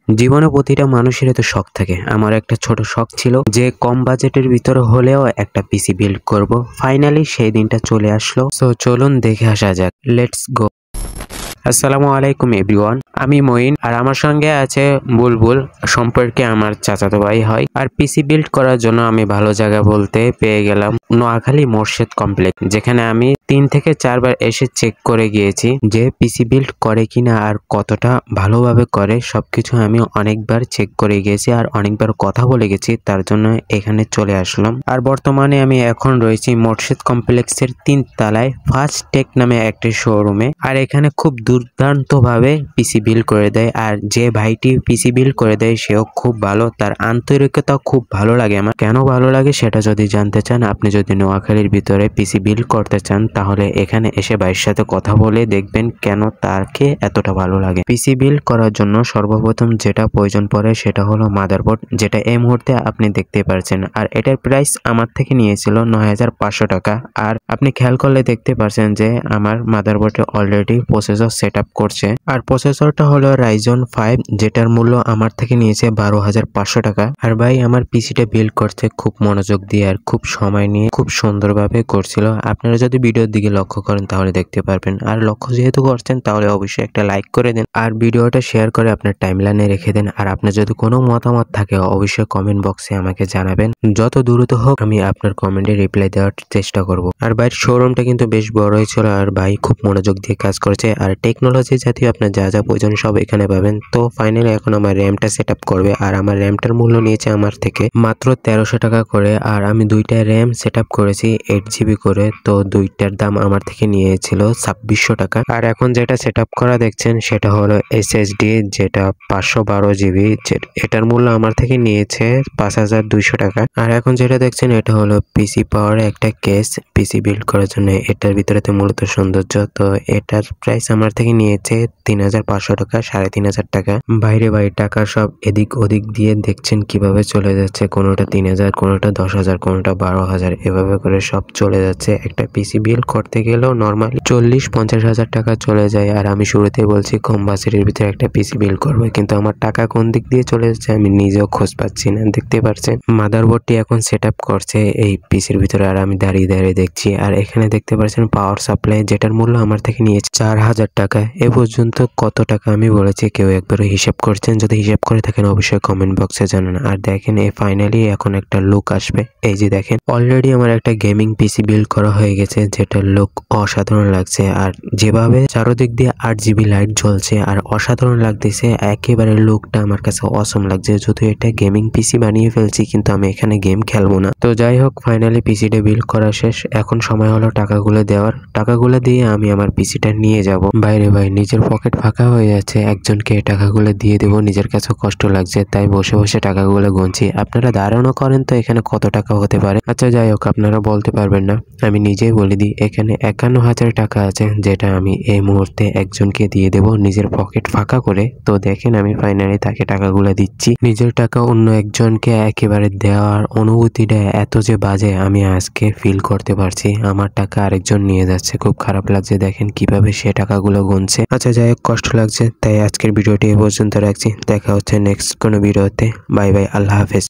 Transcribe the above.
জীবনে প্রতিটা মানুষেরই তো শখ থাকে। আমার একটা ছোট শখ ছিল যে কম বাজেটের ভিতরে হলেও একটা পিসি বিল্ড করব। ফাইনালি সেই দিনটা চলে আসলো। সো চলুন দেখে আসা যাক। Let's go. আসসালামু আলাইকুম এভরিওয়ান, আমি মঈন আর আমার সঙ্গে আছে বুলবুল, সম্পর্কে আমার চাচাতো ভাই হয়। আর পিসি বিল্ড করার জন্য আমি ভালো জায়গা বলতে পেয়ে গেলাম নোয়াখালী মোর্শেদ কমপ্লেক্স, যেখানে আমি 3 থেকে 4 বার এসে চেক করে গিয়েছি যে পিসি বিল্ড করে কিনা আর কতটা ভালোভাবে করে। সবকিছু আমি অনেকবার চেক করে গিয়েছি আর অনেকবার কথা বলে গেছি, তার জন্য এখানে চলে আসলাম। আর বর্তমানে আমি এখন রয়েছি মোর্শেদ কমপ্লেক্সের 3 তলায় ফার্স্ট টেক নামে একটি শোরুমে। আর এখানে খুব দুর্দান্ত ভাবে পিসি বিল্ড করে দেয়, আর যে ভাইটি পিসি বিল্ড করে দেয় সেও খুব ভালো, তার আন্তরিকতা খুব ভালো লাগে আমার। কেন ভালো লাগে সেটা যদি জানতে চান, আপনি যদি নোয়াখালীর ভিতরে পিসি বিল্ড করতে চান তাহলে এখানে এসে ভাইয়ের সাথে কথা বলে দেখবেন কেন তাকে এতটা ভালো লাগে। পিসি বিল্ড করার জন্য সর্বপ্রথম যেটা প্রয়োজন পড়ে সেটা হলো মাদারবোর্ড, যেটা এই মুহূর্তে আপনি দেখতে পাচ্ছেন। আর এটার প্রাইস আমার থেকে নিয়েছিল 9500 টাকা। আর আপনি খেয়াল করলে দেখতে পাচ্ছেন যে আমার মাদারবোর্ডে অলরেডি প্রসেসর সেট আপ করছে। আর প্রসেসরটা হলো রাইজন 5, যেটার মূল্য আমার থেকে নিয়েছে 12500 টাকা। আর ভাই আমার পিসিটা বিল্ড করতে খুব মনোযোগ দিয়ে আর খুব সময় নিয়ে খুব সুন্দরভাবে করছিল। আপনারা যদি ভিডিওর দিকে লক্ষ্য করেন তাহলে দেখতে পারবেন। আর লক্ষ্য যেহেতু করছেন তাহলে অবশ্যই একটা লাইক করে দেন আর ভিডিওটা শেয়ার করে আপনার টাইমলাইনে রেখে দেন। আর আপনার যদি কোনো মতামত থাকে অবশ্যই কমেন্ট বক্সে আমাকে জানাবেন। যত দ্রুত হোক আমি আপনার কমেন্টে রিপ্লাই দেওয়ার চেষ্টা করব। আর ভাইয়ের শোরুমটা কিন্তু বেশ বড়ই ছিল আর ভাই খুব মনোযোগ দিয়ে কাজ করেছে। আর টেকনোলজি জাতীয় আপনার যা যা প্রয়োজন সব এখানে পাবেন। তো ফাইনালি এখন আমার র্যামটা সেট আপ করবে। আর আমার র্যামটার মূল্য নিয়েছে আমার থেকে মাত্র 1300 টাকা করে। আর আমি 2টা র্যাম সেট আপ করেছি 8GB করে, তো 2টার দাম আমার থেকে নিয়েছিল 2600 টাকা। আর এখন যেটা সেট আপ করা দেখছেন সেটা হলো SSD, যেটা 512GB। এটার মূল্য আমার থেকে নিয়েছে 5200 টাকা। আর এখন যেটা দেখছেন এটা হলো পিসি পাওয়ার একটা কেস পিসি বিল্ড করার জন্য। এটার ভিতরে মূলত সৌন্দর্য, তো এটার প্রাইস আমার থেকে নিয়েছে 3500 টাকা, 3500 টাকা। বাইরে টাকা সব এদিক ওদিক দিয়ে দেখছেন কিভাবে চলে যাচ্ছে। কোনোটা 3000, কোনোটা 10,000, কোনোটা 12,000, এভাবে করে সব চলে যাচ্ছে। একটা পিসি বিল্ড করতে গেলেও নর্মালি 40-50 হাজার টাকা চলে যায়। আর আমি শুরুতেই বলছি কম বাজেটের ভিতরে একটা পিসি বিল্ড করবো, কিন্তু আমার টাকা কোন দিক দিয়ে চলে যাচ্ছে আমি নিজেও খোঁজ পাচ্ছি না। দেখতে পাচ্ছেন মাদারবোর্ডটি এখন সেট আপ করছে এই পিসির ভিতরে, আর আমি দাঁড়িয়ে দাঁড়িয়ে দেখছি। আর এখানে দেখতে পাচ্ছেন পাওয়ার সাপ্লাই, যেটার মূল্য আমার থেকে নিয়েছে 4000 টাকা। এ পর্যন্ত কত টাকা আমি বলেছি কেউ একবারও হিসাব করছেন? যদি হিসাব করে থাকেন অবশ্যই কমেন্ট বক্সে জানান। আর দেখেন এই ফাইনালি এখন একটা লুক আসবে। এই যে দেখেন অলরেডি আমার একটা গেমিং পিসি বিল্ড করা হয়ে গেছে, যেটার লুক অসাধারণ লাগছে। আর যেভাবে চারদিক দিয়ে 8GB লাইট জ্বলছে আর অসাধারণ লাগতেছে, একেবারে লুকটা আমার কাছে অসম লাগছে। যদিও এটা গেমিং পিসি বানিয়ে ফেলছি, কিন্তু আমি এখানে গেম খেলবো না। তো যাই হোক, ফাইনালি পিসিটা বিল্ড করা শেষ। এখন সময় হলো টাকাগুলো দেওয়ার। টাকাগুলো দিয়ে আমি আমার পিসিটা নিয়ে যাব বাইরে। ভাই নিজের পকেট ফাঁকা হয়ে যাচ্ছে, একজনকে টাকাগুলো দিয়ে দেবো, নিজের কাছে কষ্ট লাগছে, তাই বসে বসে টাকাগুলো গুনছি। আপনারা ধারণা করেন তো এখানে কত টাকা হতে পারে? আচ্ছা যাই হোক, আপনারা বলতে পারবেন না, আমি নিজেই বলে দিই। এখানে 51,000 টাকা আছে, যেটা আমি এই মুহূর্তে একজনকে দিয়ে দেবো নিজের পকেট ফাঁকা করে। তো দেখেন আমি ফাইনালি তাকে টাকাগুলো দিচ্ছি। নিজের টাকা অন্য একজনকে একেবারে দেওয়ার অনুভূতিটা এত যে বাজে আমি আজকে ফিল করতে পারছি। আমার টাকা আরেকজন নিয়ে যাচ্ছে, খুব খারাপ লাগছে। দেখেন কিভাবে সে টাকাগুলো গুনছে। আচ্ছা যাই হোক, কষ্ট লাগছে, তাই আজকের ভিডিওটি এ পর্যন্ত রাখছি। দেখা হচ্ছে নেক্সট কোনো ভিডিওতে। বাই বাই, আল্লাহ হাফেজ।